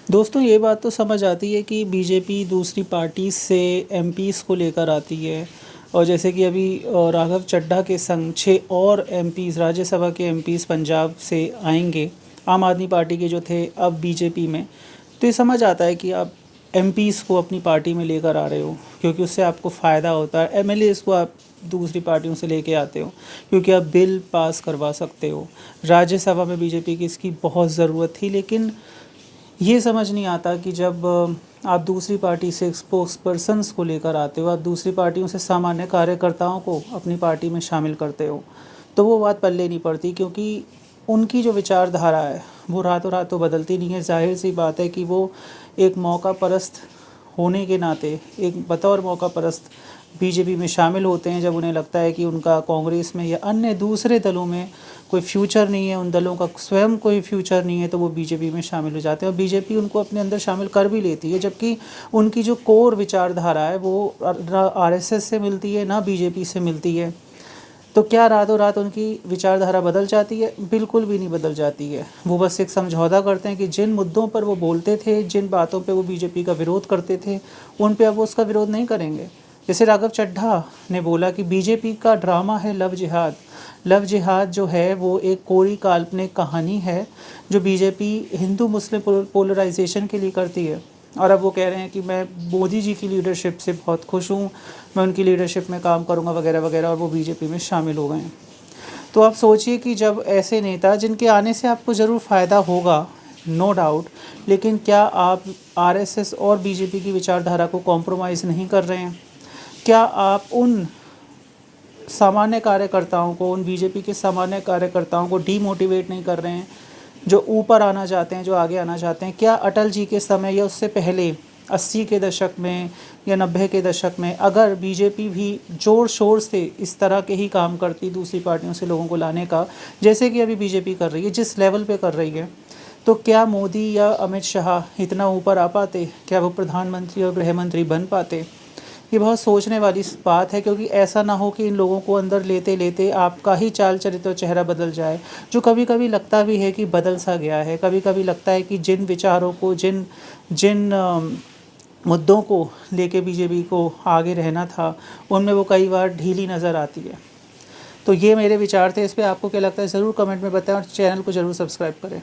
दोस्तों ये बात तो समझ आती है कि बीजेपी दूसरी पार्टी से एमपीज़ को लेकर आती है। और जैसे कि अभी राघव चड्ढा के संग 6 और एमपीज़ राज्यसभा के एमपीज़ पंजाब से आएंगे, आम आदमी पार्टी के जो थे अब बीजेपी में। तो ये समझ आता है कि आप एमपीज़ को अपनी पार्टी में लेकर आ रहे हो, क्योंकि उससे आपको फ़ायदा होता है। एमएलएज़ को आप दूसरी पार्टियों से लेके आते हो क्योंकि आप बिल पास करवा सकते हो। राज्यसभा में बीजेपी की इसकी बहुत ज़रूरत थी, लेकिन ये समझ नहीं आता कि जब आप दूसरी पार्टी से स्पोक्स पर्सन्स को लेकर आते हो, आप दूसरी पार्टियों से सामान्य कार्यकर्ताओं को अपनी पार्टी में शामिल करते हो, तो वो बात पल्ले नहीं पड़ती, क्योंकि उनकी जो विचारधारा है वो रातों रात तो बदलती नहीं है। जाहिर सी बात है कि वो एक मौका परस्त होने के नाते, एक बतौर मौका परस्त बीजेपी में शामिल होते हैं जब उन्हें लगता है कि उनका कांग्रेस में या अन्य दूसरे दलों में कोई फ्यूचर नहीं है, उन दलों का स्वयं कोई फ्यूचर नहीं है, तो वो बीजेपी में शामिल हो जाते हैं और बीजेपी उनको अपने अंदर शामिल कर भी लेती है। जबकि उनकी जो कोर विचारधारा है वो ना आरएसएस से मिलती है ना बीजेपी से मिलती है। तो क्या रातों रात उनकी विचारधारा बदल जाती है? बिल्कुल भी नहीं बदल जाती है। वो बस एक समझौता करते हैं कि जिन मुद्दों पर वो बोलते थे, जिन बातों पे वो बीजेपी का विरोध करते थे, उन पे अब वो उसका विरोध नहीं करेंगे। जैसे राघव चड्ढा ने बोला कि बीजेपी का ड्रामा है लव जिहाद। लव जिहाद जो है वो एक कोरी काल्पनिक कहानी है जो बीजेपी हिंदू मुस्लिम पोलराइजेशन के लिए करती है। और अब वो कह रहे हैं कि मैं मोदी जी की लीडरशिप से बहुत खुश हूँ, मैं उनकी लीडरशिप में काम करूँगा वगैरह वगैरह, और वो बीजेपी में शामिल हो गए हैं। तो आप सोचिए कि जब ऐसे नेता, जिनके आने से आपको ज़रूर फ़ायदा होगा, नो डाउट, लेकिन क्या आप आरएसएस और बीजेपी की विचारधारा को कॉम्प्रोमाइज़ नहीं कर रहे हैं? क्या आप उन सामान्य कार्यकर्ताओं को, उन बीजेपी के सामान्य कार्यकर्ताओं को डीमोटिवेट नहीं कर रहे हैं, जो ऊपर आना चाहते हैं, जो आगे आना चाहते हैं? क्या अटल जी के समय या उससे पहले 80 के दशक में या 90 के दशक में अगर बीजेपी भी ज़ोर शोर से इस तरह के ही काम करती, दूसरी पार्टियों से लोगों को लाने का, जैसे कि अभी बीजेपी कर रही है, जिस लेवल पे कर रही है, तो क्या मोदी या अमित शाह इतना ऊपर आ पाते? क्या वो प्रधानमंत्री और गृह मंत्री बन पाते? ये बहुत सोचने वाली बात है, क्योंकि ऐसा ना हो कि इन लोगों को अंदर लेते लेते आपका ही चाल चरित्र और चेहरा बदल जाए, जो कभी कभी लगता भी है कि बदल सा गया है। कभी कभी लगता है कि जिन विचारों को, जिन जिन मुद्दों को लेके बीजेपी को आगे रहना था, उनमें वो कई बार ढीली नज़र आती है। तो ये मेरे विचार थे इस पे। आपको क्या लगता है ज़रूर कमेंट में बताएं और चैनल को ज़रूर सब्सक्राइब करें।